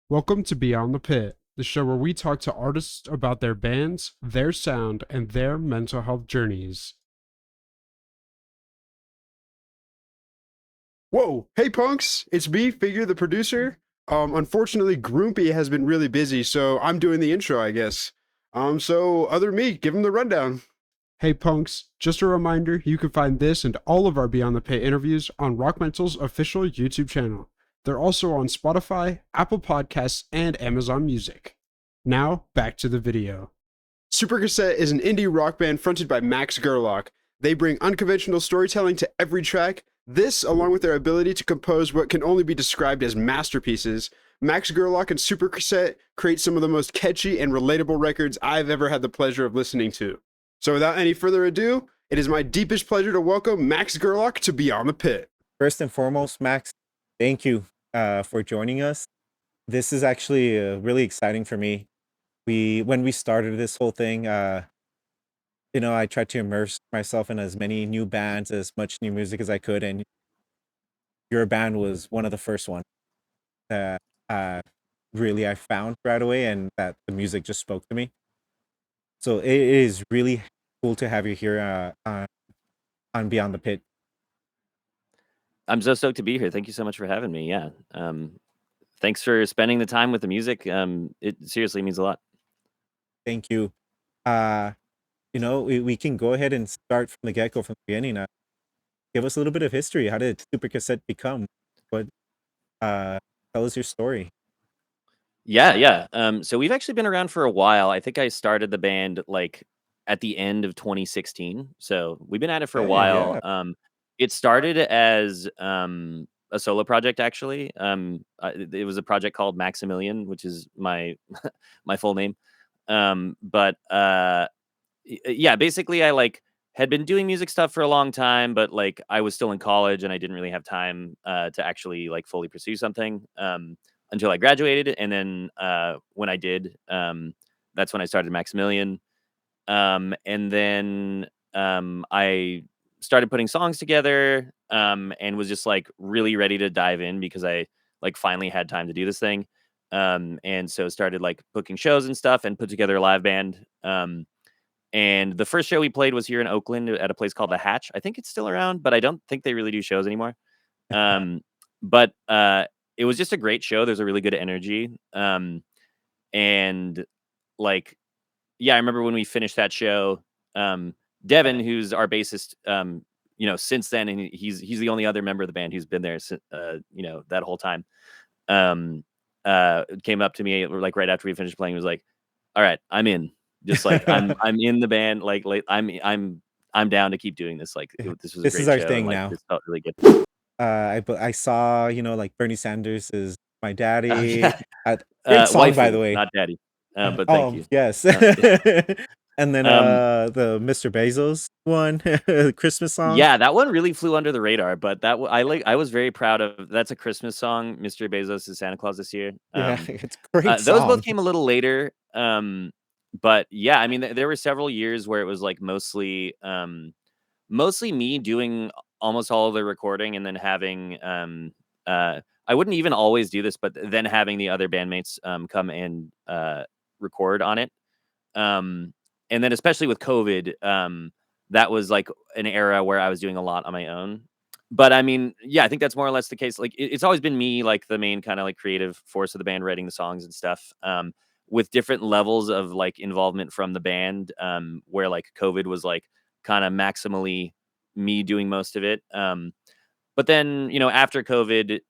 Welcome to Beyond the Pit, the show where we talk to artists about their bands, their sound, and their mental health journeys. Whoa, hey punks, it's me, Figure the producer. Unfortunately, Groupie has been really busy, so I'm doing the intro, I guess. So other me, give him the rundown. Hey punks, just a reminder you can find this and all of our Beyond the Pit interviews on Rock Mental's official YouTube channel. They're also on Spotify, Apple Podcasts, and Amazon Music. Now, back to the video. Super Cassette is an indie rock band fronted by Max Gerlock. They bring unconventional storytelling to every track. This, along with their ability to compose what can only be described as masterpieces, Max Gerlock and Super Cassette create some of the most catchy and relatable records I've ever had the pleasure of listening to. So without any further ado, it is my deepest pleasure to welcome Max Gerlock to Beyond the Pit. First and foremost, Max, thank you for joining us. This is actually really exciting for me. When we started this whole thing, I tried to immerse myself in as many new bands, as much new music as I could, and your band was one of the first ones that really I found right away, and that the music just spoke to me. So it is really cool to have you here on Beyond the Pit. I'm so stoked to be here. Thank you so much for having me. Yeah. Thanks for spending the time with the music. It seriously means a lot. Thank you. We can go ahead and start from the get-go, from the beginning. Give us a little bit of history. How did Super Cassette become? What tell us your story. Yeah. So we've actually been around for a while. I think I started the band like at the end of 2016. So we've been at it for a Hey, while. yeah. It started as a solo project actually. It was a project called Maximilian, which is my my full name. But yeah, basically I like had been doing music stuff for a long time, but like I was still in college and I didn't really have time to actually like fully pursue something until I graduated. And then when I did, that's when I started Maximilian. And then I started putting songs together and was just like really ready to dive in because I like finally had time to do this thing. And so started like booking shows and stuff and put together a live band. And the first show we played was here in Oakland at a place called The Hatch. I think it's still around, but I don't think they really do shows anymore. Um, but it was just a great show. There's a really good energy. And like, yeah, I remember when we finished that show, Devin, who's our bassist, since then, and he's the only other member of the band who's been there, that whole time. Came up to me like right after we finished playing, was like, "All right, I'm in." Just like I'm in the band. Like I'm down to keep doing this. Like this was a This is great our show, and thing like now. this felt really good. I saw, like Bernie Sanders is my daddy. Yeah, Great song, by the waifu, way. not daddy. But thank Oh, you. yes. Yeah. And then Um, the Mr. Bezos one, Christmas song. yeah, that one really flew under the radar, but I was very proud of. That's a Christmas song, Mr. Bezos is Santa Claus this year. Yeah, it's a great Those both song. came a little later. But yeah, I mean, there were several years where it was like mostly me doing almost all of the recording and then having I wouldn't even always do this, but then having the other bandmates come and record on it. Um, and then especially with COVID, that was like an era where I was doing a lot on my own. But I mean, yeah, I think that's more or less the case. Like it's always been me, like the main kind of like creative force of the band, writing the songs and stuff. With different levels of like involvement from the band, where like COVID was like kind of maximally me doing most of it. But then, after COVID,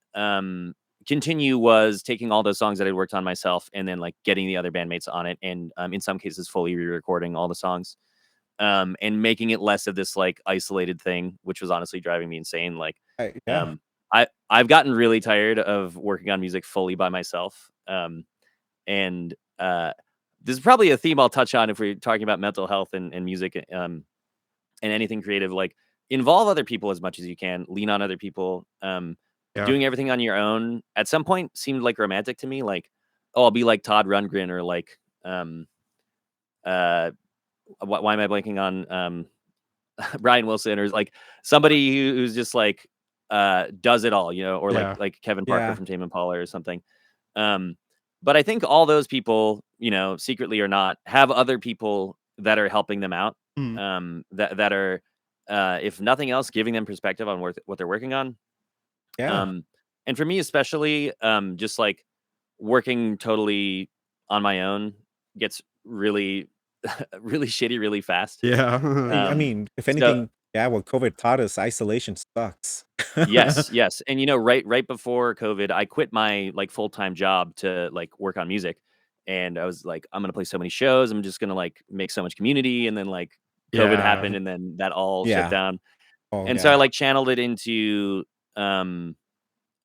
Continue was taking all those songs that I'd worked on myself and then like getting the other bandmates on it and in some cases fully re-recording all the songs. And making it less of this like isolated thing, which was honestly driving me insane. Like, Yeah. um, I've gotten really tired of working on music fully by myself. And This is probably a theme I'll touch on if we're talking about mental health and music, and anything creative. Like, involve other people as much as you can, lean on other people. Yeah. Doing everything on your own at some point seemed like romantic to me. Like, oh, I'll be like Todd Rundgren or like, uh, why am I blanking on Brian Wilson or like somebody who's just like does it all, or like Yeah. Kevin Parker Yeah. from Tame Impala or something. Um, But I think all those people, secretly or not, have other people that are helping them out. Mm. That are, if nothing else, giving them perspective on what they're working on. Yeah. Um, and for me especially, just like working totally on my own gets really, really shitty really fast. Yeah. I Um, mean, if so anything, yeah, what COVID taught us, isolation sucks. yes, yes, and right before COVID, I quit my like full time job to like work on music, and I was like, I'm gonna play so many shows, I'm just gonna like make so much community, and then like COVID Yeah. happened, and then that all shut Yeah. down, Oh, and so I yeah. like channeled it into um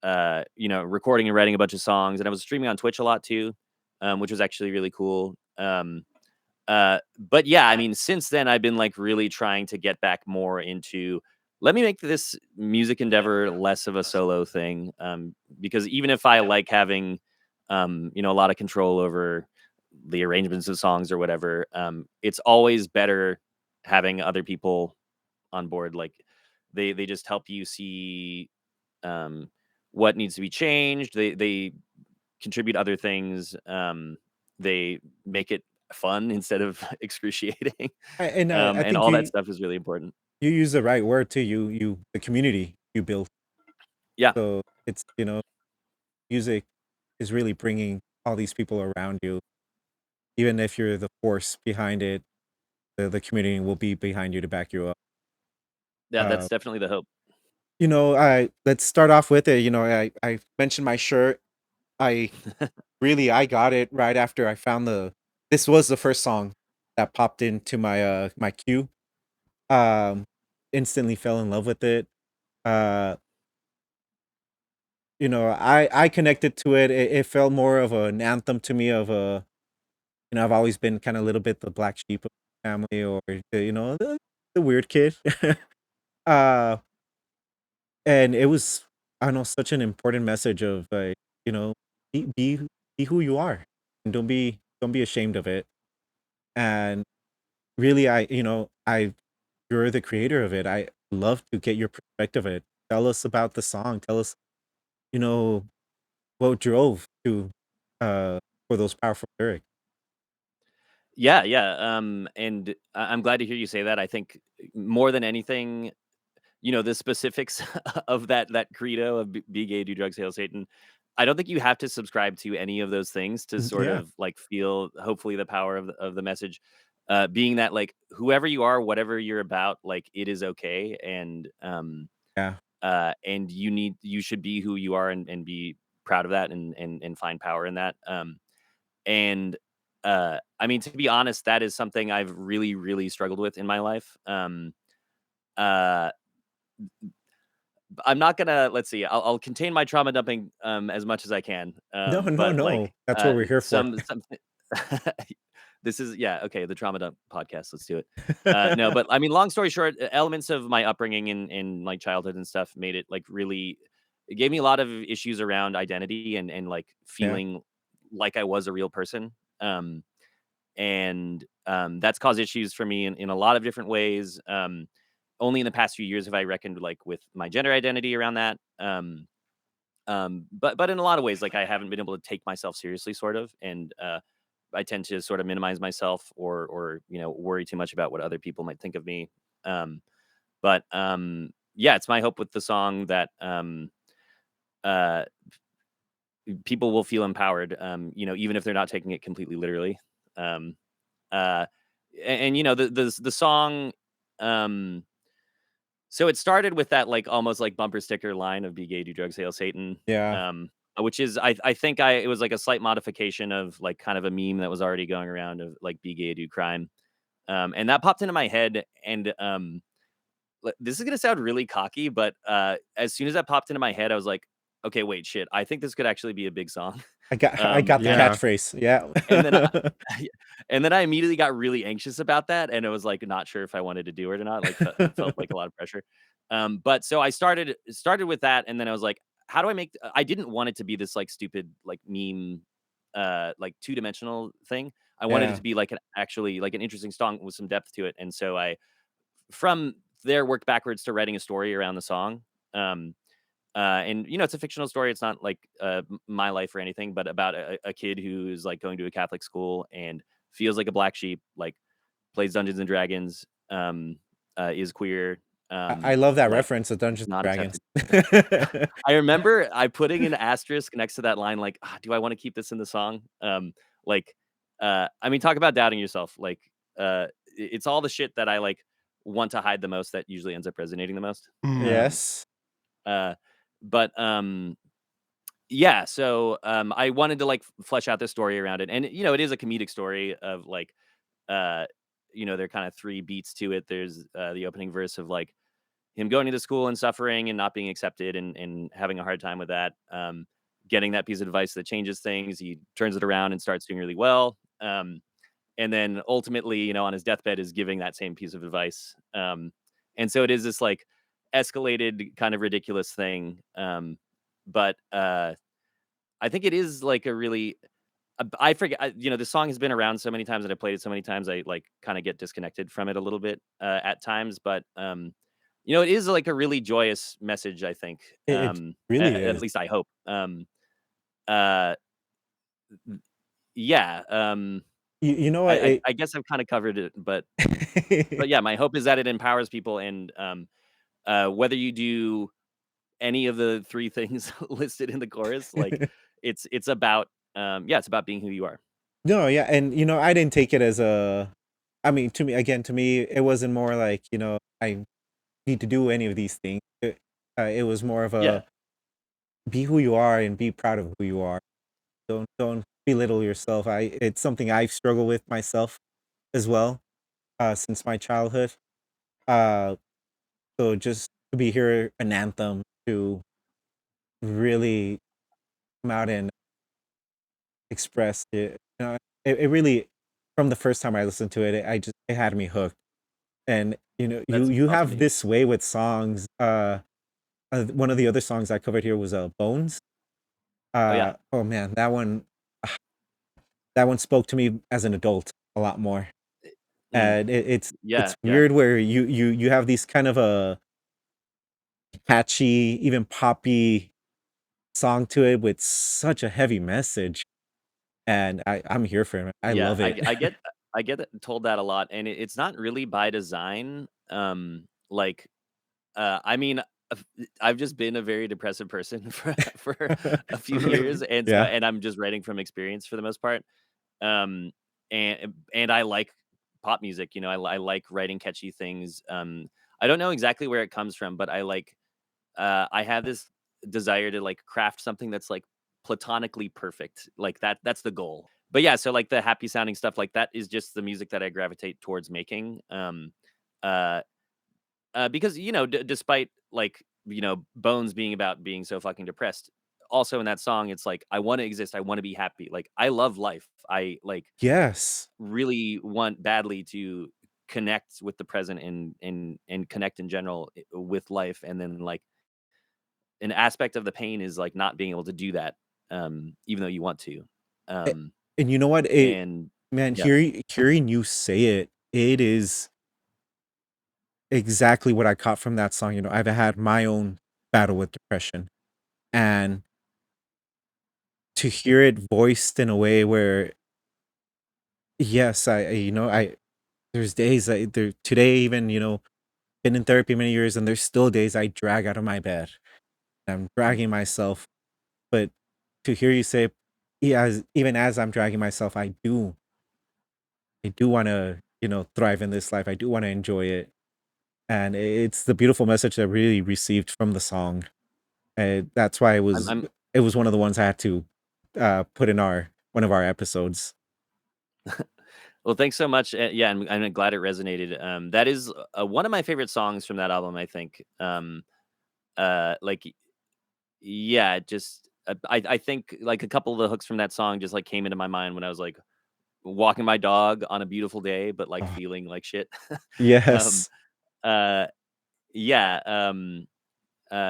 recording and writing a bunch of songs, and I was streaming on Twitch a lot too, which was actually really cool. But yeah, I mean, since then I've been like really trying to get back more into let me make this music endeavor less of a solo thing. Because even if I like having, a lot of control over the arrangements of songs or whatever, it's always better having other people on board. Like they just help you see um, what needs to be changed. They contribute other things. They make it fun instead of excruciating. I And think all that stuff is really important. you use the right word too. The community you build. Yeah. So it's, music is really bringing all these people around you. Even if you're the force behind it, the community will be behind you to back you up. Yeah, Uh, that's definitely the hope. I let's start off with it. I mentioned my shirt. I I got it right after I found this was the first song that popped into my queue. Um, Instantly fell in love with it. Uh, I connected to it. It felt more of an anthem to me of a, I've always been kind of a little bit the black sheep of the family, or the weird kid. uh and it was, I don't know, such an important message of like, you know, be who you are, and don't be ashamed of it. And really, I you're the creator of it. I love to get your perspective of it. Tell us about the song. Tell us, you know, what drove to for those powerful lyrics. Yeah, yeah. And I'm glad to hear you say that. I think more than anything, the specifics of that credo of be gay, do drugs, hail Satan. I don't think you have to subscribe to any of those things to sort Yeah, of like feel hopefully the power of the message. Being that like whoever you are, whatever you're about, like it is okay, yeah. and you should be who you are and be proud of that and find power in that. And I mean, to be honest, that is something I've really really struggled with in my life. Uh I'm not gonna let's see. I'll contain my trauma dumping as much as I can. No, no, But no. like That's what we're here for. some this is yeah okay. The trauma dump podcast. Let's do it. No, but I mean, long story short, elements of my upbringing in like childhood and stuff made it like really. It gave me a lot of issues around identity and like Yeah. feeling like I was a real person. And that's caused issues for me in a lot of different ways. Only in the past few years have I reckoned like with my gender identity around that. But in a lot of ways, like I haven't been able to take myself seriously, sort of, and I tend to sort of minimize myself or worry too much about what other people might think of me. Um, but yeah, it's my hope with the song that uh, people will feel empowered. Even if they're not taking it completely literally. Um, uh, and the song. Um, So it started with that, like, almost, like, bumper sticker line of "Be gay, do drugs, hail Satan," Yeah. which is I think it was, like, a slight modification of, like, kind of a meme that was already going around of, like, "Be gay, do crime," and that popped into my head, and, this is gonna sound really cocky, but, as soon as that popped into my head, I was like, "Okay, wait, shit, I think this could actually be a big song." I got the And Yeah. catchphrase. Yeah. and then I and then I immediately got really anxious about that, and it was, like, not sure if I wanted to do it or not, like, it felt like a lot of pressure. But so I started with that, and then I was like, "How do I make" I didn't want it to be this, like, stupid, like, meme, like, two-dimensional thing. I wanted it Yeah. to be, like, an interesting song with some depth to it, and so I from there, worked backwards to writing a story around the song. Um And it's a fictional story. It's not like my life or anything, but about a kid who's like going to a Catholic school and feels like a black sheep, like plays Dungeons and Dragons, is queer, I love that like reference of Dungeons not and accepted. Dragons. I remember I putting an asterisk next to that line, like, do I want to keep this in the song? Like, I mean, talk about doubting yourself. Like, it's all the shit that I like want to hide the most that usually ends up resonating the most. Mm. Um, Yes. uh, but yeah. So I wanted to like flesh out this story around it, and it is a comedic story of like, uh, there are kind of three beats to it. There's the opening verse of like him going to school and suffering and not being accepted and having a hard time with that. Getting that piece of advice that changes things. He turns it around and starts doing really well. And then ultimately, on his deathbed is giving that same piece of advice. And so it is this like escalated kind of ridiculous thing. But I think it is like a really, I forget, the song has been around so many times and I played it so many times. I like kind of get disconnected from it a little bit at times, but it is like a really joyous message, I think. It really At is. least I hope. Uh, yeah. You know I, what? I, I guess I've kind of covered it, but yeah, my hope is that it empowers people, and whether you do any of the three things listed in the chorus, like it's about it's about being who you are. No, yeah, and I didn't take it as a. I mean, to me, it wasn't more like I need to do any of these things. It was more of Yeah. a be who you are and be proud of who you are. Don't belittle yourself. It's something I've struggled with myself as well, since my childhood. Uh, so just to be here an anthem to really come out and express it. It really, from the first time I listened to it, it had me hooked. And you That's you awesome to have hear. this way with songs. One of the other songs I covered here was Bones. Oh yeah. Oh man, that one spoke to me as an adult a lot more. Mm, And it's yeah, yeah, weird where you have these kind of a catchy, even poppy song to it with such a heavy message. And I'm here for it. I yeah. love I, it. g- I get I get told that a lot, and it's not really by design. Like, I mean, I've just been a very depressive person for a few years, and so Yeah. and I'm just writing from experience for the most part. Um, and I like pop music. I like writing catchy things. I don't know exactly where it comes from, but I have this desire to like craft something that's like platonically perfect. Like that's the goal. But yeah, so like the happy sounding stuff like that is just the music that I gravitate towards making. Uh, because despite like Bones being about being so fucking depressed, also in that song, it's like I want to exist. I want to be happy. Like I love life. I like Yes. really want badly to connect with the present and connect in general with life, and then like an aspect of the pain is like not being able to do that, even though you want to. A- Um, And you know what? and Man, yeah, hearing you say it, it is exactly what I caught from that song. I've had my own battle with depression, and to hear it voiced in a way where, yes, there's days today even, been in therapy many years, and there's still days I drag out of my bed. I'm mm, dragging myself, but to hear you say, yeah, even as I'm dragging myself, I do want to, thrive in this life. I do want to enjoy it. And it's the beautiful message that I really received from the song. That's why I'm it was one of the ones I had to put in our one of our episodes. well, thanks so much. Yeah, I'm glad it resonated. That is one of my favorite songs from that album. I think. Like, yeah, just I think like a couple of the hooks from that song just like came into my mind when I was like walking my dog on a beautiful day, but like Oh, feeling like shit. um, yes. uh, yeah.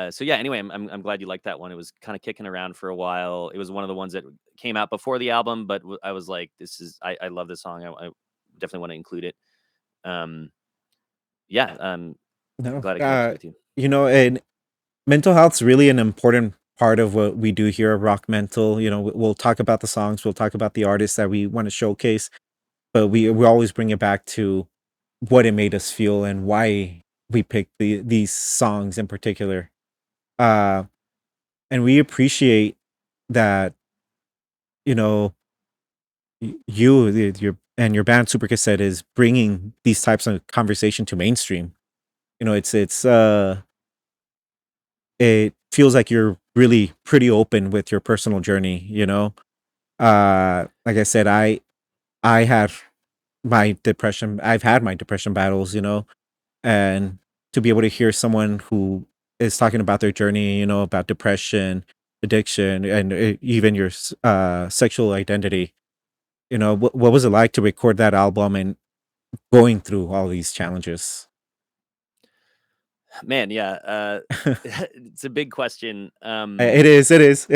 So yeah. Anyway, I'm glad you liked that one. It was kind of kicking around for a while. It was one of the ones that came out before the album, but I was like, I love this song. I definitely want to include it. Um, yeah. I'm No. glad it connected with you. And mental health's really an important part of what we do here at Rock Mental. We'll talk about the songs, we'll talk about the artists that we want to showcase, but we always bring it back to what it made us feel and why we picked these songs in particular. Uh, and we appreciate that, you know, your and your band Super Cassette is bringing these types of conversation to mainstream. It feels like you're really pretty open with your personal journey. Like I said, I had my depression. I've had my depression battles, and to be able to hear someone who is talking about their journey, about depression, addiction, and even your sexual identity. What was it like to record that album and going through all these challenges? Man, yeah, it's a big question. It is. It is.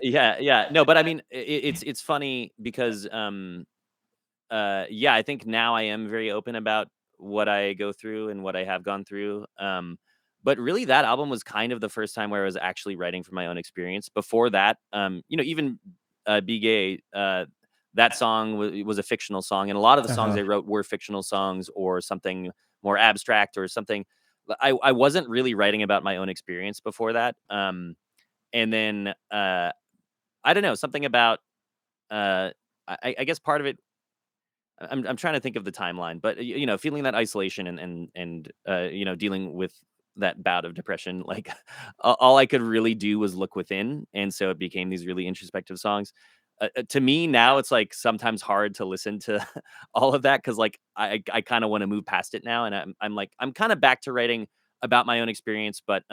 Yeah, yeah. No, but I mean, it's funny because yeah, I think now I am very open about what I go through and what I have gone through. But really, that album was kind of the first time where I was actually writing from my own experience. Before that, even "Be Gay," that song was a fictional song, and a lot of the songs Uh-huh. I wrote were fictional songs or something more abstract or something. I wasn't really writing about my own experience before that. And then I don't know, something about uh, I guess part of it. I'm trying to think of the timeline, but feeling that isolation and dealing with that bout of depression, like all I could really do was look within, and so it became these really introspective songs. To me now, it's like sometimes hard to listen to all of that because like I kind of want to move past it now, and I'm kind of back to writing about my own experience, but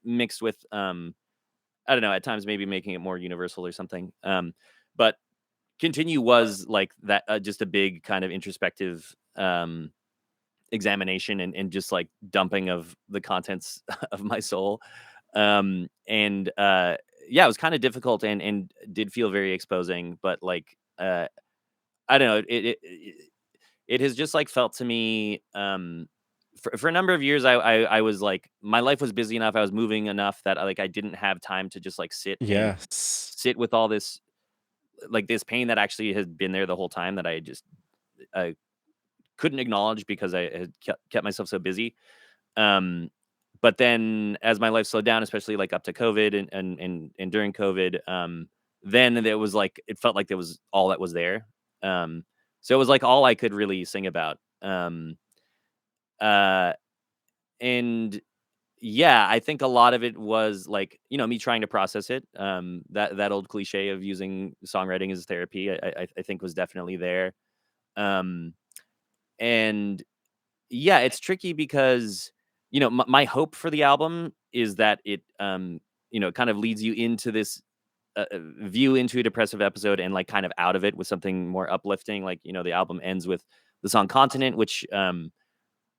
mixed with I don't know, at times maybe making it more universal or something. But Continue was like that, just a big kind of introspective, examination and just like dumping of the contents of my soul. And Yeah, it was kind of difficult and did feel very exposing, but like I don't know, it has just like felt to me for a number of years I was like my life was busy enough, I was moving enough that I didn't have time to just like Yes. sit with all this like this pain that actually had been there the whole time that I just uh, couldn't acknowledge because I had kept myself so busy. Um, but then as my life slowed down, especially like up to COVID and during COVID, then there was like it felt like there was all that was there. Um, so it was like all I could really sing about. Uh, and Yeah, I think a lot of it was like me trying to process it. That old cliche of using songwriting as therapy, I think was definitely there. Um, and Yeah, it's tricky because, my hope for the album is that it kind of leads you into this view into a depressive episode and like kind of out of it with something more uplifting. Like, the album ends with the song Continent, which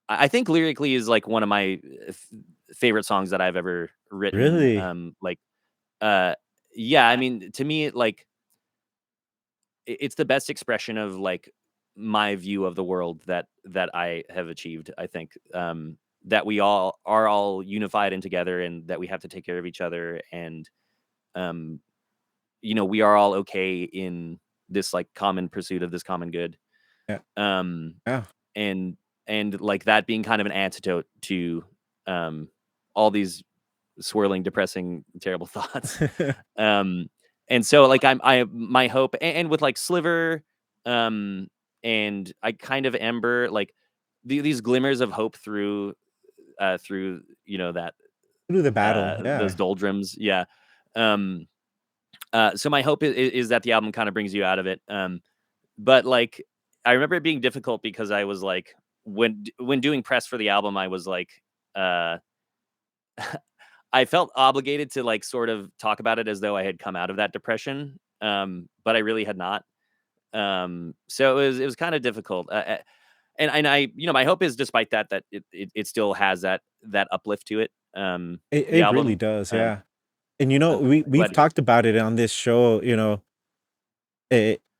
I think lyrically is like one of my favorite songs that I've ever written. Really? Uh, yeah, I mean, to me, it's the best expression of like my view of the world that I have achieved. I think that we all are all unified and together, and that we have to take care of each other, and um, we are all okay in this like common pursuit of this common good. Yeah. Um, Yeah. and and like that being kind of an antidote to um, all these swirling, depressing, terrible thoughts. Um, and so like I my hope and with like Sliver, um, and I kind of Ember, like these glimmers of hope through that Through the battle. those Yeah. doldrums. Yeah. Um, so my hope is that the album kind of brings you out of it. But like I remember it being difficult because I was like when doing press for the album, I was like uh I felt obligated to like sort of talk about it as though I had come out of that depression, but I really had not. So it was kind of difficult. And I my hope is despite that it still has that uplift to it. The It really album. does. Um, Yeah. And I'm glad we've to hear. talked about it on this show.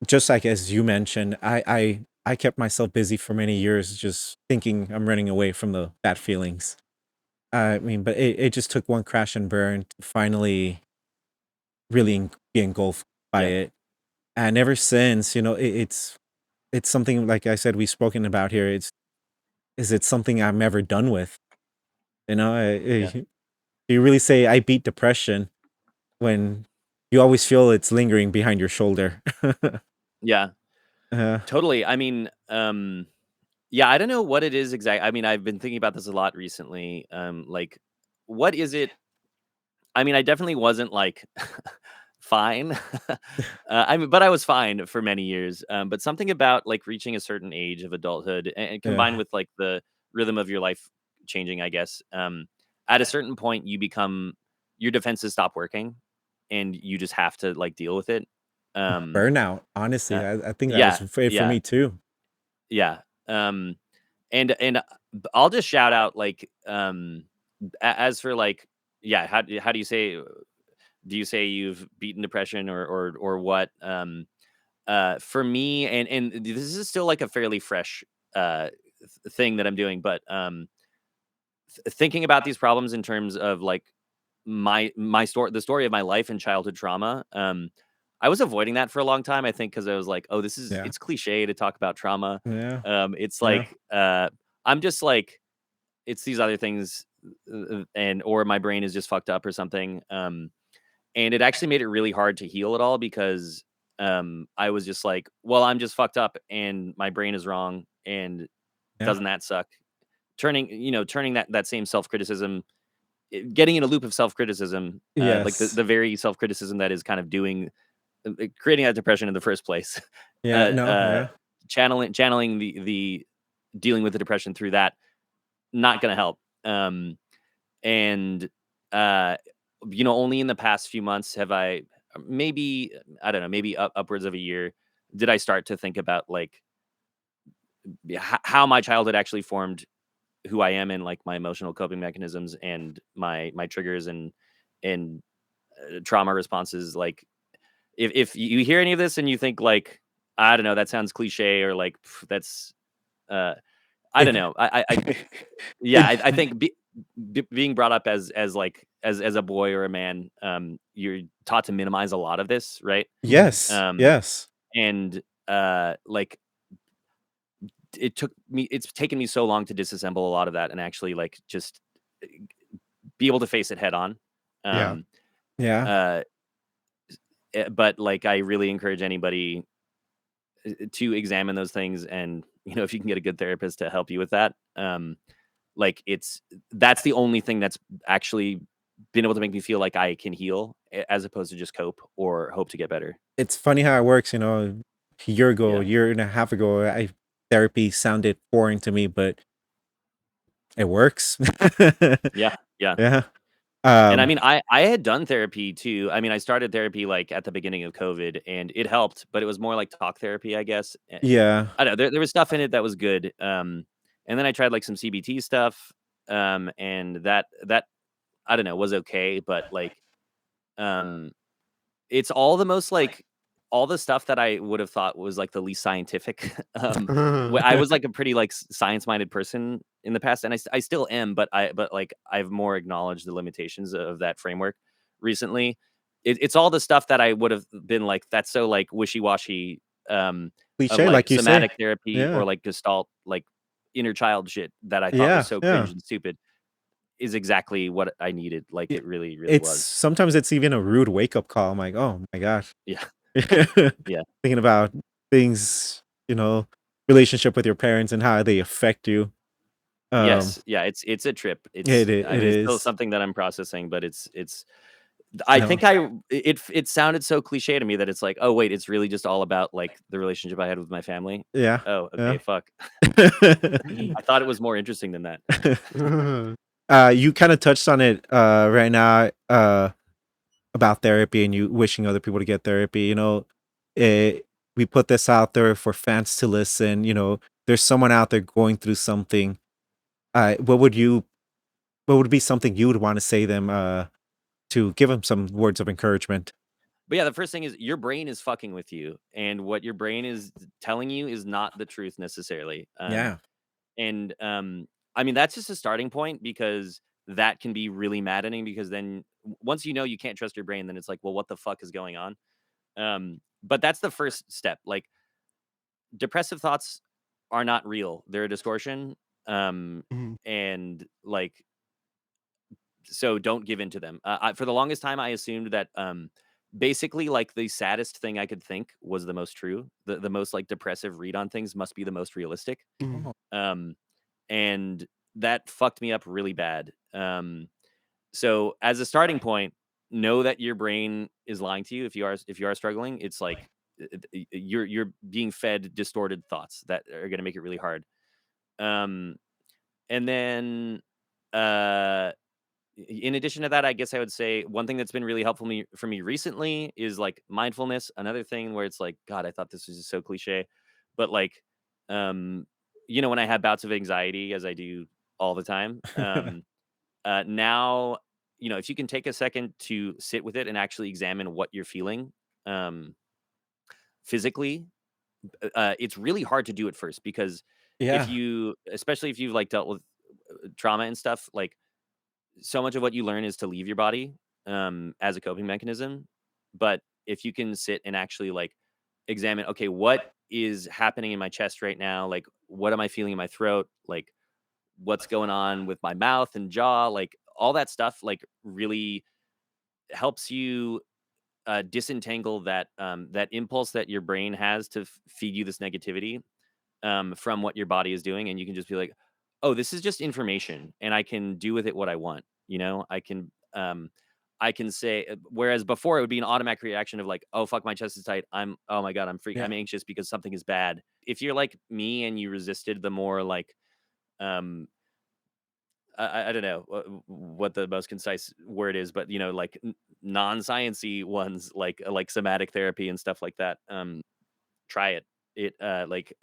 Just like as you mentioned, I kept myself busy for many years just thinking I'm running away from the bad feelings. I mean, but it just took one crash and burn to finally really be engulfed by Yeah. it. And ever since, it's something like I said we've spoken about here. Is it something I'm ever done with? You know, Yeah. you really say I beat depression when you always feel it's lingering behind your shoulder. Yeah. uh, Totally. I mean, yeah, I don't know what it is exactly. I mean, I've been thinking about this a lot recently. Like, what is it? I mean, I definitely wasn't like fine. I mean, but I was fine for many years. But something about like reaching a certain age of adulthood and combined yeah, with like the rhythm of your life changing, I guess. At a certain point, you become your defenses stop working, and you just have to like deal with it. Um, burnout. Honestly, uh, I think that was yeah, for yeah, me too. yeah. And I'll just shout out like as for like yeah, how do you say do you say you've beaten depression or what? For me, and this is still like a fairly fresh thing that I'm doing, but thinking about these problems in terms of like my story, the story of my life and childhood trauma. I was avoiding that for a long time. I think because I was like, oh, this is Yeah, it's cliche to talk about trauma. yeah, It's yeah, like I'm just like it's these other things, and or my brain is just fucked up or something. And it actually made it really hard to heal it all because I was just like, well, I'm just fucked up and my brain is wrong, and yeah. doesn't that suck? Turning that same self criticism, getting in a loop of self criticism, like the Yes. the very self criticism that is kind of doing creating that depression in the first place. Yeah. uh, No. uh, Yeah. channeling the dealing with the depression through that, not going to help. And uh, only in the past few months have I, maybe I don't know, maybe upwards of a year, did I start to think about like how my childhood actually formed who I am and like my emotional coping mechanisms and my triggers and trauma responses. Like if you hear any of this and you think like I don't know, that sounds cliche or like that's uh I It, don't know. I yeah, it, I think being brought up as like as a boy or a man, you're taught to minimize a lot of this, right? yes. Um, Yes. and like it's taken me so long to disassemble a lot of that and actually like just uh, be able to face it head on. Yeah. Um, Yeah. uh, but like I really encourage anybody to examine those things, and if you can get a good therapist to help you with that, like that's the only thing that's actually been able to make me feel like I can heal, as opposed to just cope or hope to get better. It's funny how it works. A year ago, Yeah, a year and a half ago, therapy sounded boring to me, but it works. yeah, yeah. Yeah. And I Um. mean, I had done therapy too. I mean, I started therapy like at the beginning of COVID, and it helped, but it was more like talk therapy, I guess. Yeah. I don't know. There was stuff in it that was good. And then I tried like some CBT stuff, and that I don't know, was okay, but like um it's all the most like all the stuff that I would have thought was like the least scientific. I was like a pretty like science-minded person in the past, and I still am, but like I've more acknowledged the limitations of that framework recently. It's all the stuff that I would have been like, that's so like wishy-washy, of Cliche, like like you say. somatic therapy Yeah. or like gestalt, like inner child shit that I thought was Yeah. so cringe Yeah. and stupid, is exactly what I needed. Like Yeah. it really, really It's was. sometimes it's even a rude wake up call. I'm like, oh my gosh. Yeah. Yeah. Thinking about things, you know, relationship with your parents and how they affect you. Um, Yes, yeah, it's a trip. I it mean, it's still is. something that I'm processing, but it's I No. think it sounded so cliche to me that it's like, "Oh, wait, it's really just all about, like, the relationship I had with my family?" Yeah. Oh, okay, Yeah. fuck. I thought it was more interesting than that. You kind of touched on it right now about therapy and you wishing other people to get therapy. Eh, we put this out there for fans to listen. There's someone out there going through something. What would you? What would be something you would want to say them to give them some words of encouragement? But, yeah, the first thing is your brain is fucking with you, and what your brain is telling you is not the truth necessarily. Yeah. And I mean, that's just a starting point because that can be really maddening because then once you know you can't trust your brain, then it's like, well, what the fuck is going on? But that's the first step. Like depressive thoughts are not real; they're a distortion. Um, Mhm. and like so don't give in to them. For the longest time, I assumed that basically like the saddest thing I could think was the most true. The most like depressive read on things must be the most realistic. Mhm. Oh, Um, and that fucked me up really bad. So as a starting point, know that your brain is lying to you if you are struggling. It's like you're being fed distorted thoughts that are going to make it really hard. Um, and then uh in addition to that, I guess I would say one thing that's been really helpful for me recently is like mindfulness. Another thing where it's like, God, I thought this was just so cliche, but like, um, when I have bouts of anxiety, as I do all the time, now, if you can take a second to sit with it and actually examine what you're feeling, um, physically, it's really hard to do at first because yeah, especially if you've like dealt with trauma and stuff, like so much of what you learn is to leave your body as a coping mechanism. But if you can sit and actually like examine, okay, what is happening in my chest right now? Like, what am I feeling in my throat? Like, what's going on with my mouth and jaw? Like, all that stuff, like, really helps you disentangle that impulse that your brain has to feed you this negativity from what your body is doing, and you can just be like, "Oh, this is just information, and I can do with it what I want." I can say, whereas before it would be an automatic reaction of like, "Oh fuck, my chest is tight. Oh my god, I'm yeah. anxious because something is bad." If you're like me and you resisted the more like, um, I don't know what the most concise word is, but like non-sciency ones, like somatic therapy and stuff like that. Try it. Like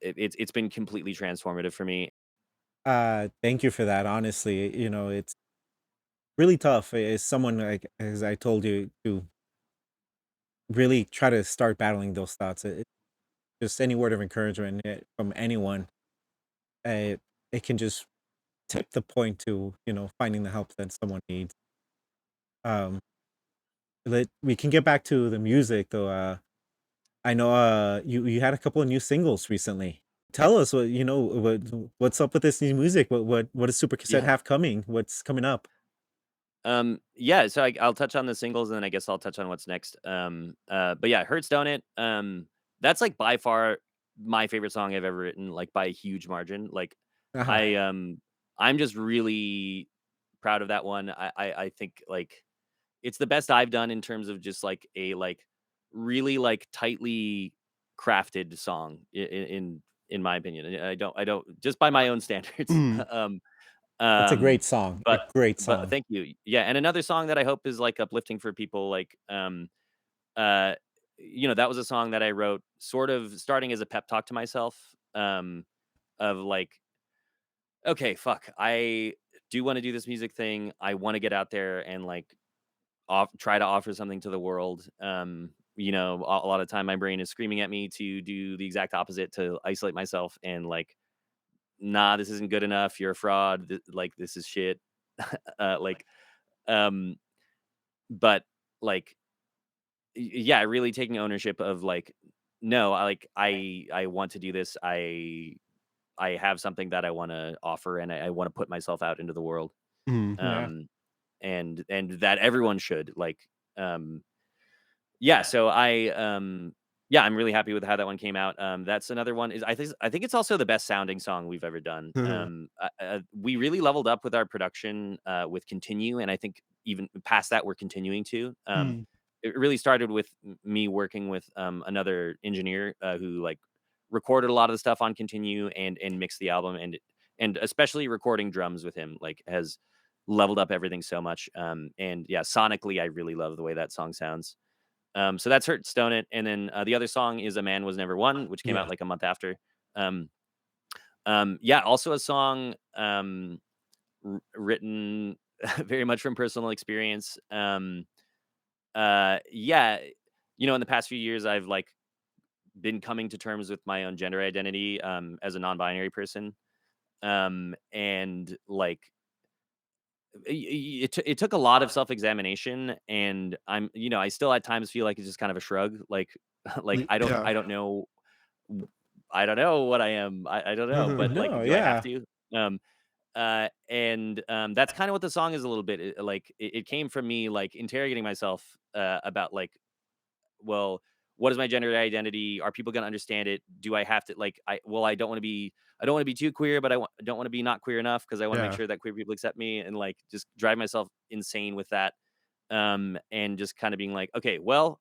it's been completely transformative for me. Thank you for that. Honestly, it's really tough as someone like as I told you to really try to start battling those thoughts. Just any word of encouragement from anyone, uh, it can just tip the point to finding the help that someone needs. Um, we can get back to the music though. I know you had a couple of new singles recently. Tell us what's up with this new music. What does Super Cassette Yeah. have coming? What's coming up? Yeah, so I'll touch on the singles and then I guess I'll touch on what's next. But yeah, Hurts Don't It. That's like by far my favorite song I've ever written, like by a huge margin. Like Uh-huh. I I'm just really proud of that one. I think like it's the best I've done in terms of just like a like really like tightly crafted song in my opinion. And I don't just by my own standards. Mhm. um It's a um great song. A but great but song. thank you. Yeah, and another song that I hope is like uplifting for people like uh that was a song that I wrote sort of starting as a pep talk to myself of like, okay, fuck, I do want to do this music thing. I want to get out there and like try to offer something to the world. A lot of time my brain is screaming at me to do the exact opposite, to isolate myself and like, nah, this isn't good enough. You're a fraud. Like this is shit. Like, um, but like, yeah, really taking ownership of like, no, I want to do this. I have something that I want to offer, and I want to put myself out into the world. Mhm. Yeah. Um, and that everyone should like, um, yeah, so yeah, I'm really happy with how that one came out. That's another one is I think it's also the best sounding song we've ever done. We really leveled up with our production with Continue, and I think even past that we're continuing to. Mhm. It really started with me working with another engineer who like recorded a lot of the stuff on Continue and mixed the album, and especially recording drums with him like has leveled up everything so much. And yeah, sonically, I really love the way that song sounds. So that's Hurt Stone It. And then the other song is A Man Was Never One, which came out Yeah. like a month after. Um, yeah, also a song written very much from personal experience. Yeah, in the past few years, I've like been coming to terms with my own gender identity as a non-binary person. And like it took a lot of self-examination, and I still at times feel like it's just kind of a shrug, like like Yeah. I don't know I don't know what I am. I don't know, but like, No, do I have yeah. to? Um, and that's kind of what the song is a little bit. It came from me like interrogating myself about like, well, what is my gender identity? Are people gonna understand it? Do I have to like I don't want to be too queer, but don't want to be not queer enough because I want to make Yeah. sure that queer people accept me, and like just drive myself insane with that. And just kind of being like, okay, well,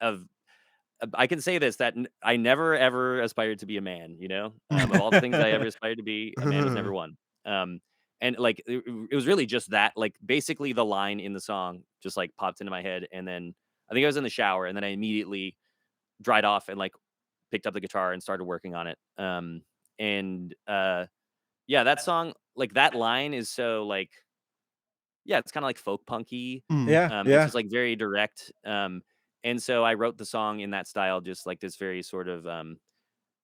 of I can say this, that I never ever aspired to be a man. Of all the things I ever aspired to be, a man was never one. Um, and like it was really just that, like basically the line in the song just like popped into my head, and then I think I was in the shower, and then I immediately dried off and like picked up the guitar and started working on it. And Yeah, that song, like that line is so like, yeah, it's kind of like folk punky. Mm. Yeah, It's yeah. just like very direct. And so I wrote the song in that style, just like this very sort of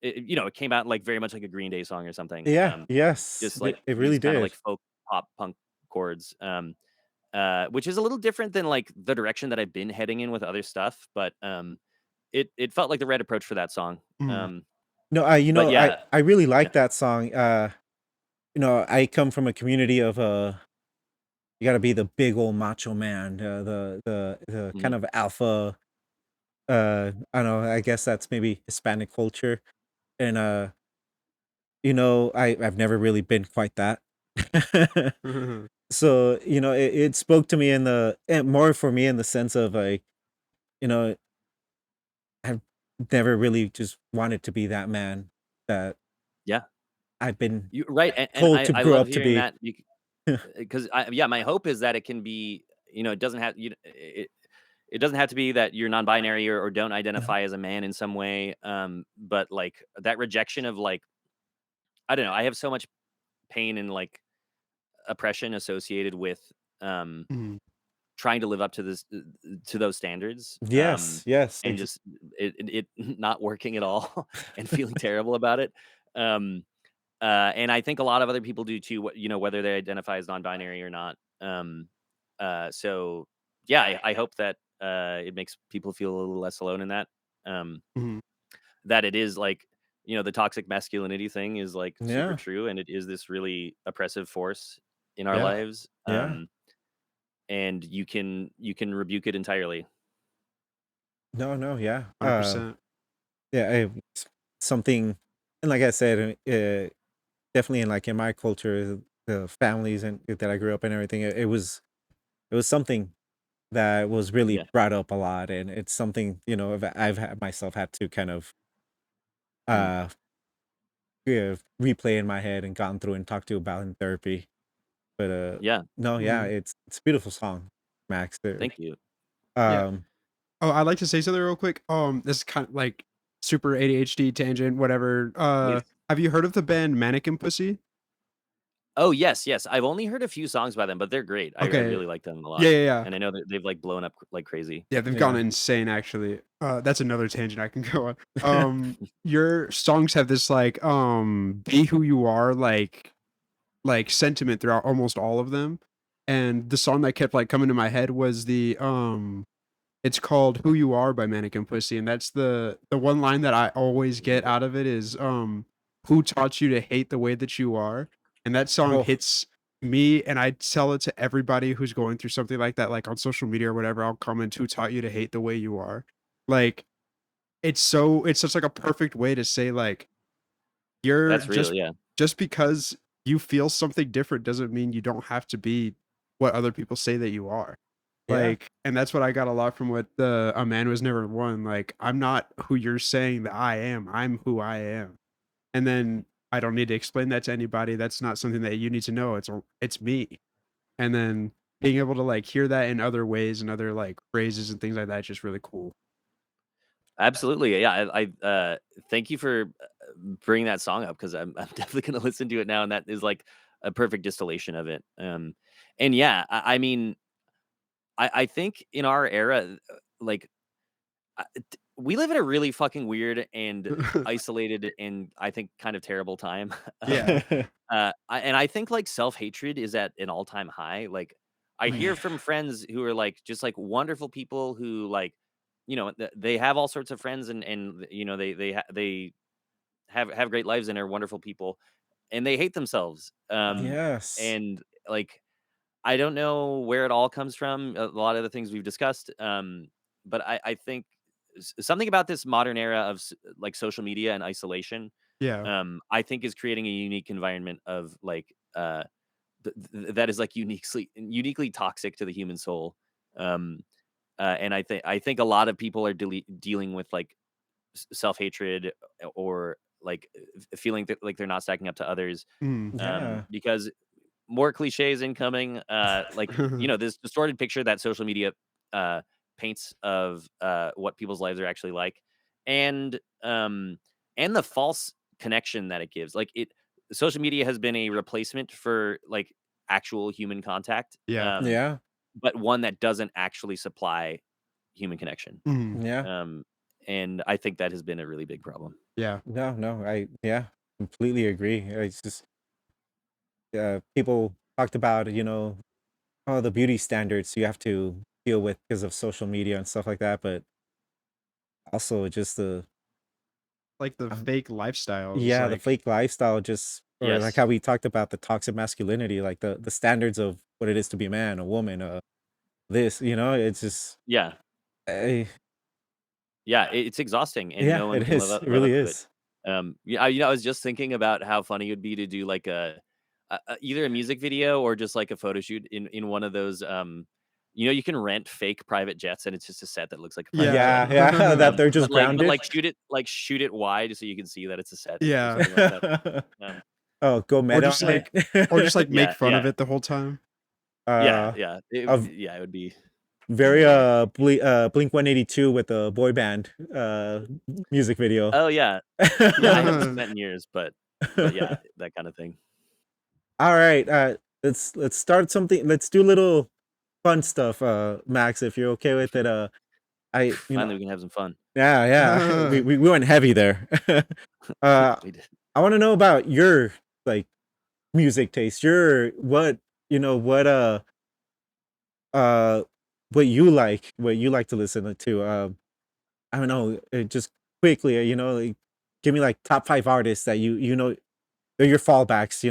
it came out like very much like a Green Day song or something. Yeah, yes. Just like It really these kind of did. like folk pop punk chords. Which is a little different than like the direction that I've been heading in with other stuff, but it felt like the right approach for that song. Mm. Um, No, but yeah, I really yeah, like that song. I come from a community of you got to be the big old macho man, the mhm, kind of alpha. I don't know. I guess that's maybe Hispanic culture, and I've never really been quite that. So it spoke to me more for me in the sense of like, you know, I've never really just wanted to be that man that yeah, I've been you right, and told to I grow love up to hearing be. that because yeah, my hope is that it can be, it doesn't have it doesn't have to be that you're non-binary or don't Mhm. identify as a man in some way. But like that rejection of like, I don't know, I have so much pain and like oppression associated with um Mm. trying to live up to to those standards, Yes, yes, and just it not working at all and feeling terrible about it. Um, and I think a lot of other people do too, whether they identify as non-binary or not. So yeah, I hope that it makes people feel a little less alone in that. Um, Mhm. that it is like, the toxic masculinity thing is like super yeah, true, and it is this really oppressive force in our yeah, lives. yeah. And you can rebuke it entirely. No, no, yeah, 100%. yeah. Something, and like I said, definitely in my culture, the families and that I grew up in, and everything. It was something that was really Yeah. brought up a lot, and it's something I've had myself had to kind of Mm. uh yeah, replay in my head and gone through and talked to about in therapy. But Yeah. no, yeah, Mhm. it's a beautiful song, Max. Thank you. Yeah. Um, Oh, I'd like to say something real quick. This is kind of like super ADHD tangent, whatever. Please. Have you heard of the band Mannequin Pussy? Oh, yes, yes. I've only heard a few songs by them, but they're great. I Okay. really like them a Yeah, lot, yeah, yeah. and I know that they've like blown up like crazy. Yeah, they've gone yeah. insane actually. That's another tangent I can go on. Your songs have this like be who you are like sentiment throughout almost all of them. And the song that kept like coming to my head was the it's called "Who You Are" by Mannequin Pussy, and that's the one line that I always get out of it is "Who taught you to hate the way that you are?" And that song Oh, hits me, and I tell it to everybody who's going through something like that, like on social media or whatever. I'll comment, "Who taught you to hate the way you are?" Like it's such like a perfect way to say like you're That's real, yeah. just because you feel something different doesn't mean you don't have to be what other people say that you are. yeah, Like, and that's what I got a lot from what the "A Man Was Never One." Like, I'm not who you're saying that I am. I'm who I am. And then I don't need to explain that to anybody. That's not something that you need to know. It's me. And then being able to like hear that in other ways and other like phrases and things like that is just really cool. Absolutely, yeah. Thank you for bringing that song up because I'm definitely gonna listen to it now, and that is like a perfect distillation of it. And yeah, I mean, I think in our era, like we live in a really fucking weird and isolated and I think kind of terrible time. Yeah. I think like self-hatred is at an all-time high. Like I hear from friends who are like just like wonderful people who like, they have all sorts of friends and they have great lives and are wonderful people and they hate themselves. Yes. And like I don't know where it all comes from. A lot of the things we've discussed, but I think something about this modern era of like social media and isolation, Yeah. I think is creating a unique environment of like that is like uniquely toxic to the human soul. Um, and I think a lot of people are dealing with like self hatred or like feeling like they're not stacking up to others, Mm. Yeah. because more cliches incoming. Like this distorted picture that social media uh, paints of what people's lives are actually like, and the false connection that it gives. Like social media has been a replacement for like actual human contact, Yeah. Yeah. but one that doesn't actually supply human connection. Mm. Yeah. Um, and I think that has been a really big problem. Yeah. No, no, yeah, completely agree. It's just people talked about, all the beauty standards you have to deal with because of social media and stuff like that, but also just Like the um, fake lifestyles, yeah, the like fake lifestyle, just or like Yes. how we talked about the toxic masculinity, like the standards of what it is to be a man, a woman, this, it's just Yeah. eh, Yeah, it's exhausting and yeah, no one it can live is. up It live really up to it. is. Yeah, I was just thinking about how funny it would be to do like either a music video or just like a photo shoot in one of those, you can rent fake private jets and it's just a set that looks like a private jet. Yeah, yeah, that they're just But grounded. like shoot it wide so you can see that it's a set or yeah. something like that. Um, Oh, go Or meta just on like or just it. like make yeah, fun of yeah, it the whole time. uh, yeah. of It would be very Blink 182 with the boy band music video. Oh yeah. Yeah, I haven't seen that in years, but yeah, that kind of thing. All right, let's start something. Let's do a little fun stuff, Max, if you're okay with it. I you know Finally, we can have some fun. yeah, yeah. We went heavy there. uh, We did. I want to know about your like music taste. Your what you know uh what you like to listen to. I don't know, just quickly, like, give me like top 5 artists that they're your fallbacks.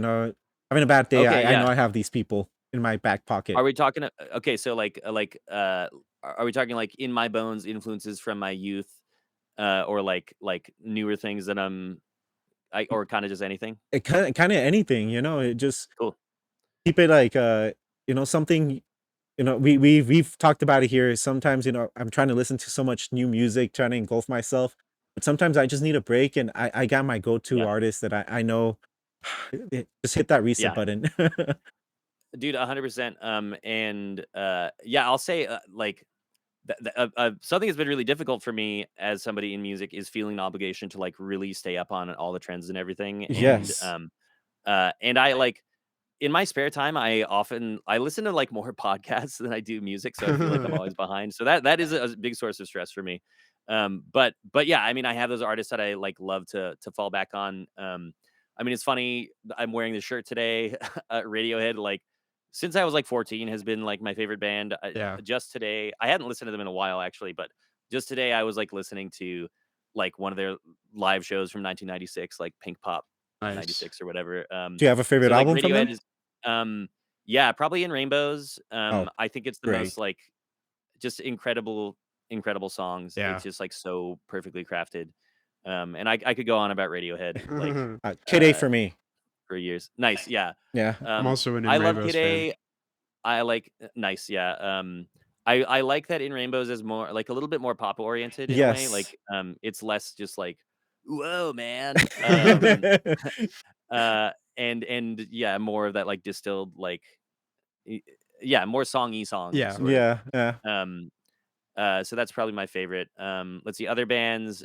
Having a bad day, Okay, I know yeah. I have these people in my back pocket. Are we talking? Okay, so are we talking like in my bones influences from my youth, or like newer things that or kind of just anything? It kind of anything, it just Cool. keep it like something. We've talked about it here. Sometimes, I'm trying to listen to so much new music, trying to engulf myself. But sometimes I just need a break, and I got my go-to Yeah, artist that I know. Just hit that reset yeah, button. dude, 100%. And yeah, I'll say like something that's been really difficult for me as somebody in music is feeling an obligation to like really stay up on all the trends and everything, Yes. and I like in my spare time, I listen to like more podcasts than I do music, so I feel like I'm always behind. So that is a big source of stress for me. But yeah, I mean, I have those artists that I like love to fall back on. I mean, it's funny. I'm wearing this shirt today. Radiohead, like since I was like 14, has been like my favorite band. Yeah. Just today, I hadn't listened to them in a while actually, but just today I was like listening to like one of their live shows from 1996, like Pink Pop Nice. 96 or whatever. Do you have a favorite So like album from Radiohead them? is yeah, probably In Rainbows. Oh, I think it's the great. most like just incredible songs. It's Yeah. just like so perfectly crafted. And I could go on about Radiohead like Kid A uh for me. for years. Nice, yeah. Yeah. I'm also an In I love Rainbows Kid fan. A. I like nice, yeah. I like that In Rainbows is more like a little bit more pop oriented in a way. Yes. Like it's less just like whoa man. And yeah, more of that like distilled like Y yeah, more songy songs Yeah. sort of. Yeah, yeah. Um, so that's probably my favorite. Let's see, other bands,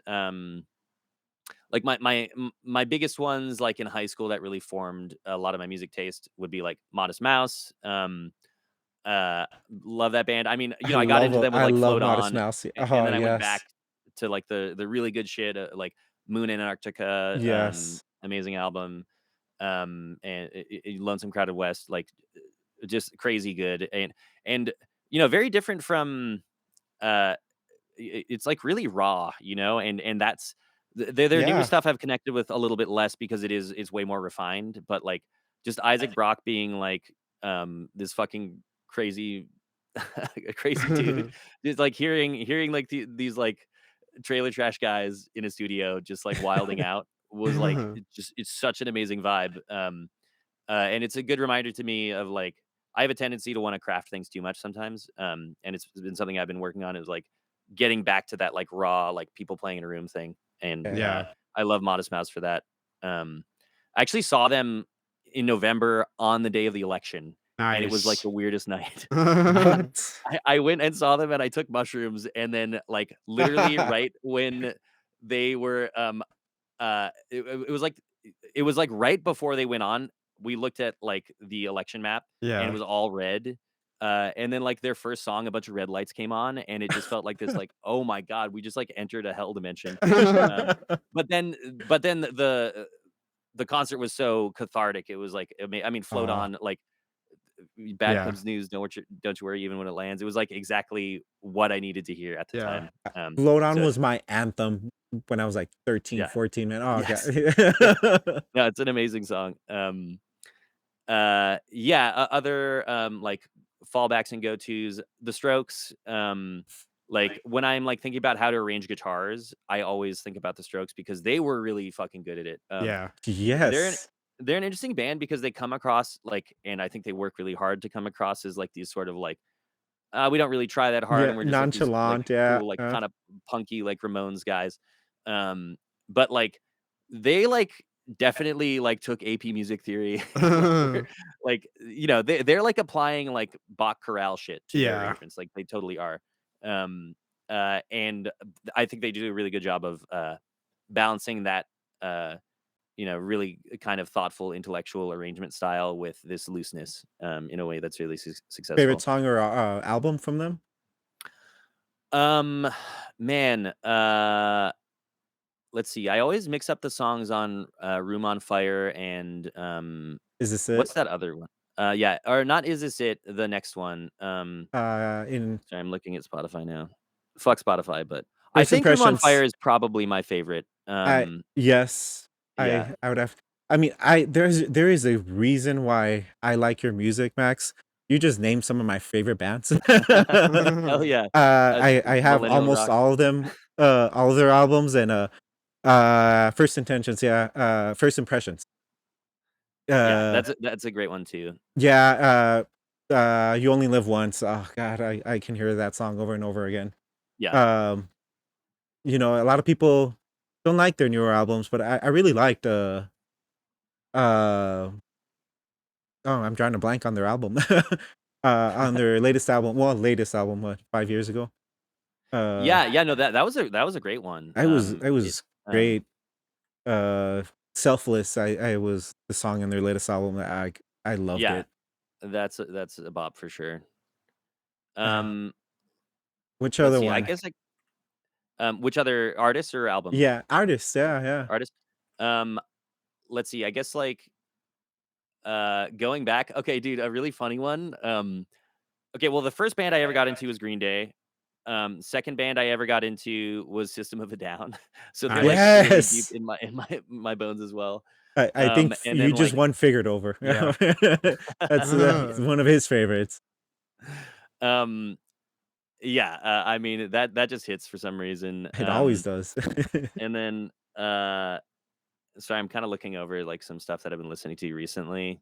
like my biggest ones, like in high school that really formed a lot of my music taste would be like Modest Mouse. Uh, love that band. I mean, I got into them with I like love Float Modest On, Mouse. and Oh, then I went back yes. to like the really good shit, like Moon in Antarctica, Yes. amazing album, and Lonesome Crowded West, like just crazy good, and very different from uh it's like really raw, and that's their newer Yeah. stuff I've connected with a little bit less because it's way more refined, but like just Isaac Brock being like this fucking crazy crazy dude. Just like hearing like these like trailer trash guys in a studio just like wilding out was like it's such an amazing vibe. And it's a good reminder to me of like I have a tendency to want to craft things too much sometimes. And it's been something I've been working on is like getting back to that like raw, like people playing in a room thing. And Yeah. Yeah. I love Modest Mouse for that. I actually saw them in November on the day of the election, and it was like Nice. the weirdest night. What? I went and saw them and I took mushrooms, and then like literally right when they were it was like right before they went on, we looked at like the election map and it Yeah. was all red. And then like their first song, a bunch of red lights came on, and it just felt like this like, oh my god, we just like entered a hell dimension. Um, but then the concert was so cathartic. It was like I mean, float Aw. on like bad Yeah. comes news. Don't you worry, even when it lands. It was like exactly what I needed to hear at the Yeah. time. Float On So was my anthem when I was like 13, yeah, 14, man. Oh yes, yeah, god. no, it's an amazing song. Yeah, other like fallbacks and go-tos, The Strokes. Like when I'm like thinking about how to arrange guitars, I always think about The Strokes because they were really fucking good at it. Yeah. They're an Yes. they're an interesting band because they come across like, and I think they work really hard to come across as like these sort of like, we don't really try that hard, Yeah, and we're just like these like nonchalant, yeah. cool, like kind of punky like Ramones guys. But like they like definitely like took AP music theory and like like they're like applying like Bach chorale shit to their Yeah. arrangements. Like they totally are. And I think they do a really good job of balancing that really kind of thoughtful intellectual arrangement style with this looseness in a way that's really Favorite successful. song or album from them? Um, man, let's see. I always mix up the songs on Room on Fire and Is This It? what's that other one? Yeah, or not Is This It? The next one. In Sorry, I'm looking at Spotify now. Fuck Spotify, but I First think Room on Fire Impressions. is probably my favorite. I Yes. Yeah. I would have I mean, there is a reason why I like your music, Max. You just named some of my favorite bands. Hell yeah. I have Millennial almost rock. all of them, all of their albums and First Intentions, yeah, First Impressions. Yeah, Uh that's a great one too. yeah, You Only Live Once. Oh god, I can hear that song over and over again. Yeah. Um, a lot of people don't like their newer albums, but I really liked uh oh, I'm drawing a blank on their album. On their latest album, well, latest album, what, 5 years ago? Uh, Yeah, yeah, no, that was a great one. I It was um great. Uh, Selfless, I was the song on their latest album that I loved yeah, it. that's a bop for sure. Uh, Um, which let's other see. I one? guess like which other artists or album? Yeah, artists, yeah, yeah. Artist? Um, let's see. I guess like going back. Okay, dude, a really funny one. Okay, well, the first band I ever got into was Green Day. Second band I ever got into was System of a Down. So they're like Nice. really deep Yes! in my bones as well. I think And you then just like won Figured Over. Yeah. That's one of his favorites. um yeah, I mean that just hits for some reason. It always does. And then sorry, I'm kind of looking over like some stuff that I've been listening to recently.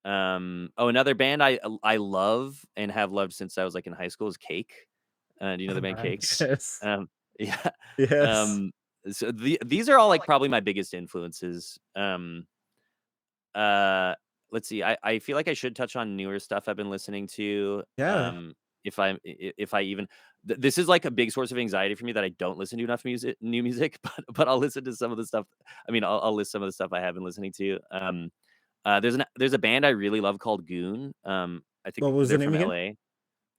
Oh, another band I love and have loved since I was like in high school is Cake. Do you know Oh, the band Cake? nice. Yes. Um, yeah. Yes. Um, so these are all like probably my biggest influences. Uh, let's see. I feel like I should touch on newer stuff I've been listening to. Yeah. If I even this is like a big source of anxiety for me that I don't listen to enough new music, but I'll listen to some of the stuff. I mean, I'll list some of the stuff I have been listening to. There's a band I really love called Goon. I think What was the they're name from again? LA.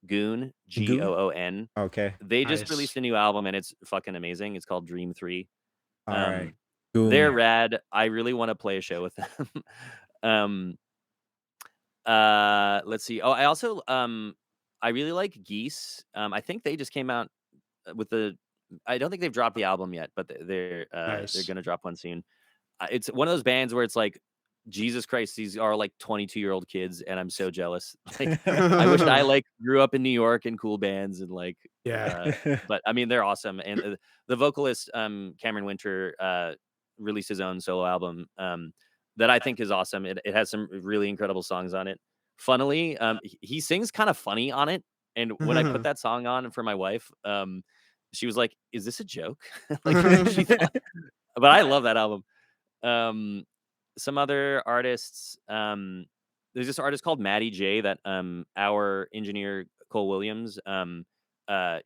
Goon, Goon? Goon. Okay. They just Nice. released a new album and it's fucking amazing. It's called Dream 3. All right. Um, they're Goon. rad. I really want to play a show with them. um, let's see. Oh, I also I really like Geese. I think they just came out with the. I don't think they've dropped the album yet, but they're Nice. gonna drop one soon. It's one of those bands where it's like, Jesus Christ, these are like 22-year-old kids, and I'm so jealous. Like, I wish I like grew up in New York in cool bands and like, Yeah. but I mean they're awesome. And the vocalist Cameron Winter released his own solo album that I think is awesome. It has some really incredible songs on it. Funnily, he sings kind of funny on it. And when I put that song on for my wife, she was like, "Is this a joke?" Like she thought, but I love that album. Um, some other artists, there's this artist called Maddie J that our engineer Cole Williams,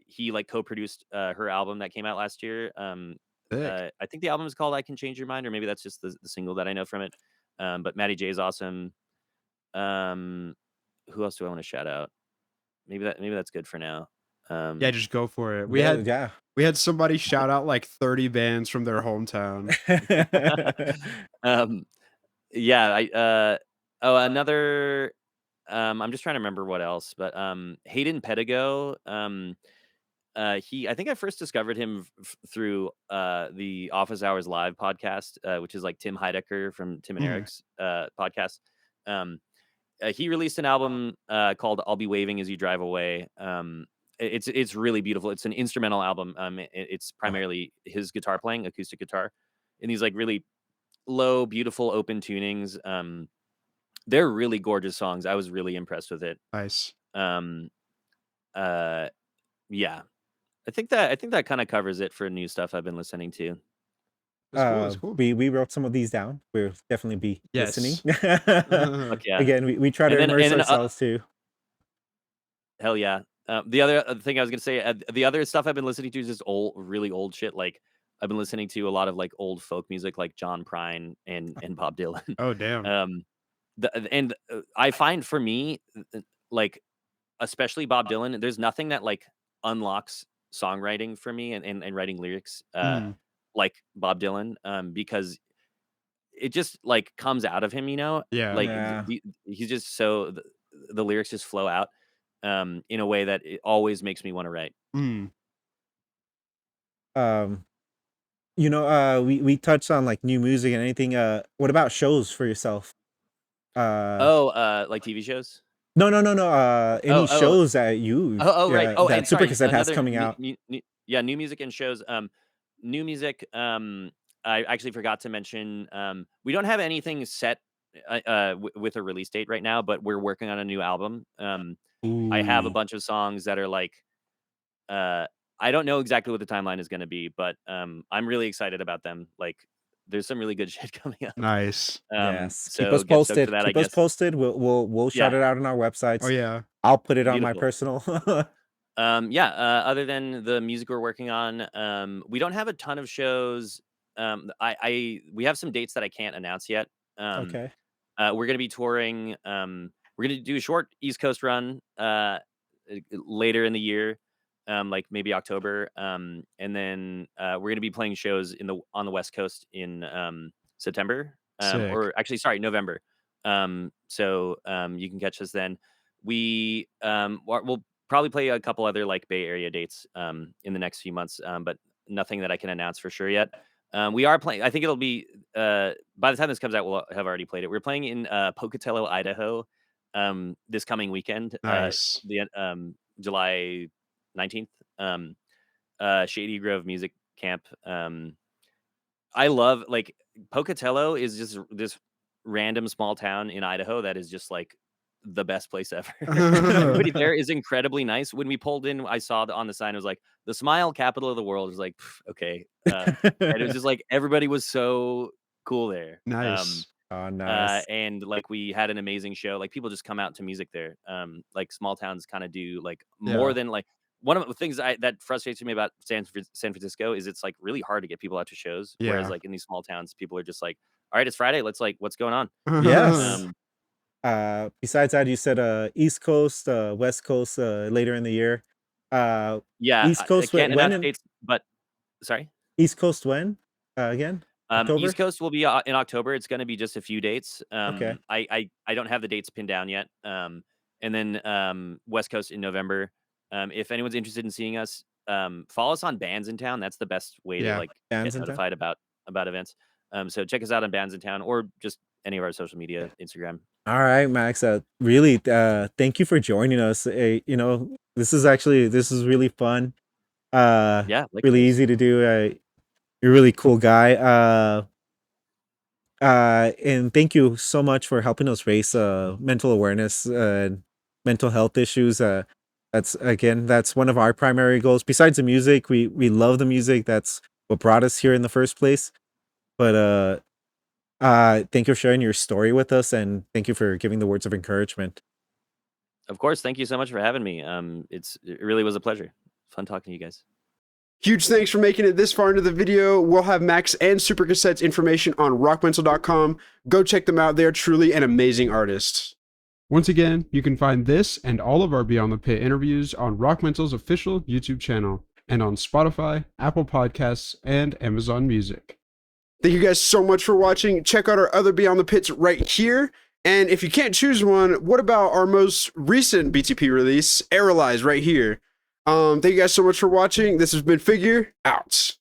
he like co-produced her album that came out last year. Sick. I think the album is called "I Can Change Your Mind," or maybe that's just the single that I know from it. But Maddie J is awesome. Um, who else do I want to shout out? Maybe that's good for now. Yeah, just go for it. We Yeah, had yeah. we had somebody shout out like 30 bands from their hometown. um, yeah, another. I'm just trying to remember what else, but Hayden Pedigo. I think I first discovered him through the Office Hours Live podcast, which is like Tim Heidecker from Tim and Mhm. Eric's podcast. Um, he released an album called "I'll Be Waving as You Drive Away." It's really beautiful. It's an instrumental album. It's primarily his guitar playing, acoustic guitar, and these like really low, beautiful, open tunings. They're really gorgeous songs. I was really impressed with it. Nice. Um, uh, yeah, I think that kind of covers it for new stuff I've been listening to. That's cool. That's cool. We wrote some of these down. We'll definitely be listening. Yes. Fuck yeah. Again, we try to And then immerse and then ourselves too. hell yeah. The other thing I was gonna say, the other stuff I've been listening to is just really old shit. Like I've been listening to a lot of like old folk music, like John Prine and Bob Dylan. Oh, damn. um, I find for me, like especially Bob Dylan, there's nothing that like unlocks songwriting for me and writing lyrics Mhm. like Bob Dylan, because it just like comes out of him, Yeah. like Yeah. he's just so the lyrics just flow out in a way that it always makes me want to write. Mhm. Um, we touched on like new music and anything. What about shows for yourself? Uh, Oh, like TV shows. no. Oh, Any oh, shows that you right. Oh, that and Super sorry, Cassette has coming out? yeah, new music and shows. New music. I actually forgot to mention. We don't have anything set with a release date right now, but we're working on a new album. I have a Ooh. bunch of songs that are like, uh, I don't know exactly what the timeline is going to be, but I'm really excited about them. Like, there's some really good shit coming up. Nice. Yes. Keep So us get stoked for posted. that, I Keep us guess. posted. We'll shout Yeah, it out on our Oh, websites. yeah. I'll put it on my beautiful. personal. Yeah, other than the music we're working on, we don't have a ton of shows. We have some dates that I can't announce yet. Um, Okay. we're gonna be touring. We're gonna do a short East Coast run later in the year, like maybe October. And then we're gonna be playing shows on the West Coast in September. Sick. Or actually, sorry, November. So you can catch us then. We'll probably play a couple other like Bay Area dates in the next few months, but nothing that I can announce for sure yet. We are playing. I think it'll be by the time this comes out, we'll have already played it. We're playing in Pocatello, Idaho, this coming weekend, Nice. the July 19th. Shady Grove Music Camp. I love like Pocatello is just this random small town in Idaho that is just like the best place ever. Everybody there is incredibly nice. When we pulled in, I saw on the sign it was like the smile capital of the world. I was like, okay, and it was just like everybody was so cool there. Nice. Oh, nice. And like we had an amazing show. Like people just come out to music there. Like small towns kind of do like more Yeah. than like one of the things that frustrates me about San Francisco is it's like really hard to get people out to shows. Whereas Yeah. like in these small towns, people are just like, all right, it's Friday. Let's like, what's going on? Yes. Um, Besides that, you said East Coast, West Coast later in the year. Yeah, East I Coast can't when announce in dates, but sorry. East Coast when again? East October? Coast will be in October. It's going to be just a few dates. Okay. I don't have the dates pinned down yet. And then West Coast in November. If anyone's interested in seeing us, follow us on Bands in Town. That's the best way to Yeah. like Bands get in town. notified about events. So check us out on Bands in Town or just any of our social media, Instagram. All right, Max. Really, thank you for joining us. This is really fun. Yeah, Really likewise. easy to do. You're a really cool guy. And thank you so much for helping us raise mental awareness and mental health issues. That's one of our primary goals. Besides the music, we love the music. That's what brought us here in the first place. But thank you for sharing your story with us, and thank you for giving the words of encouragement. Of course. Thank you so much for having me. It really was a pleasure. Fun talking to you guys. Huge thanks for making it this far into the video. We'll have Max and Super Cassette's information on rockmental.com. Go check them out. They are truly an amazing artist. Once again, you can find this and all of our Beyond the Pit interviews on Rock Mental's official YouTube channel and on Spotify, Apple Podcasts, and Amazon Music. Thank you guys so much for watching. Check out our other Beyond the Pits right here. And if you can't choose one, what about our most recent BTP release, Aerolyze, right here? Thank you guys so much for watching. This has been Figure out.